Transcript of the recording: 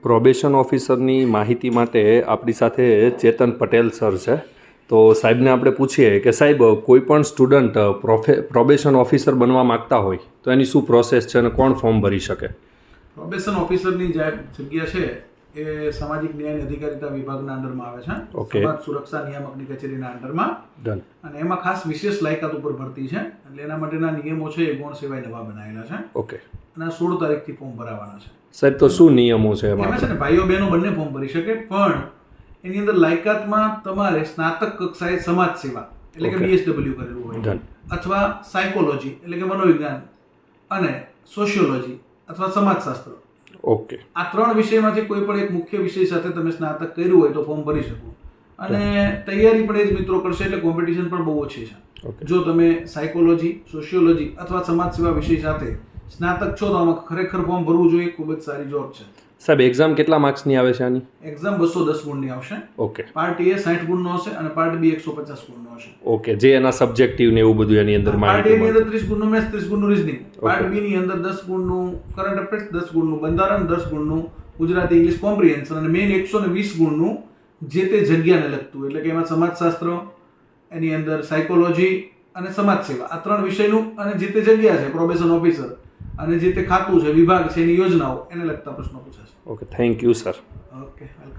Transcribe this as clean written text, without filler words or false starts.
Probation ઓફિસરની માહિતી માટે આપણી સાથે ચેતન પટેલ સર છે. તો સાહેબને આપણે પૂછીએ કે સાહેબ, કોઈ પણ સ્ટુડન્ટ પ્રોબેશન ઓફિસર બનવા માગતા હોય તો એની શું પ્રોસેસ છે અને કોણ ફોર્મ ભરી શકે? પ્રોબેશન ઓફિસરની જે જગ્યા છે એ સામાજિક ન્યાય અને અધિકારીતા વિભાગના અંડરમાં આવે છે. ઓકે. સમાજ સુરક્ષા નિયામકની કચેરીના અંડરમાં. ડન. અને એમાં ખાસ વિશેષ લાયકાત ઉપર ભરતી છે, એટલે એના માટેના નિયમો છે એ ગૌણ સેવાય નવા બનાવેલા છે. ઓકે. અને 16 તારીખથી ફોર્મ ભરાવાના છે. સાહેબ, તો શું નિયમો છે એમાં છે ને ભાઈઓ બહેનો બંને ફોર્મ ભરી શકે, પણ એની અંદર લાયકાતમાં તમારે સ્નાતક કક્ષાએ સમાજ સેવા એટલે કે BSW કરેલું હોય, અથવા સાયકોલોજી એટલે કે મનોવિજ્ઞાન, અને સોશિયોલોજી અથવા સમાજશાસ્ત્ર. ઓકે. આ 3 વિષયમાંથી કોઈ પણ એક મુખ્ય વિષય સાથે તમે સ્નાતક કર્યું હોય તો ફોર્મ ભરી શકો. અને તૈયારી પણ એ જ મિત્રો કરશે, એટલે કોમ્પિટિશન પણ બહુ ઓછી છે. જો તમે સાયકોલોજી, સોશિયોલોજી અથવા સમાજ સેવા વિષય સાથે સ્નાતક છો તો આમાં ખરેખર ફોર્મ ભરવું જોઈએ. ખૂબ જ સારી જોબ છે. સાહેબ, એક્ઝામ કેટલા માર્ક્સની આવે છે આની? એક્ઝામ 210 ગુણની આવશે. ઓકે. પાર્ટ એ 60 ગુણનો હશે અને પાર્ટ બી 150 ગુણનો હશે. ઓકે. જે એના સબ્જેક્ટિવ ને એવું બધું એની અંદર પાર્ટ એ ની અંદર 30 ગુણનું મેથ્સ, 30 ગુણનું રીઝનિંગ. પાર્ટ બી ની અંદર 10 ગુણનું કરંટ અફેર્સ, 10 ગુણનું બંધારણ, 10 ગુણનું ગુજરાતી ઇંગ્લિશ કોમ્પ્રિહેન્શન અને મેઇન 120 ગુણનું જે તે જગ્યાને લગતું, એટલે કે એમાં સમાજશાસ્ત્ર, એની અંદર સાયકોલોજી અને સમાજ સેવા, આ 3 વિષયનું અને જે તે જગ્યા છે પ્રોબેશન ઓફિસર અને જે તે ખાતું છે, વિભાગ છે, એની યોજનાઓ, એને લગતા પ્રશ્નો પૂછાશે. Okay. Thank you sir. Okay, welcome.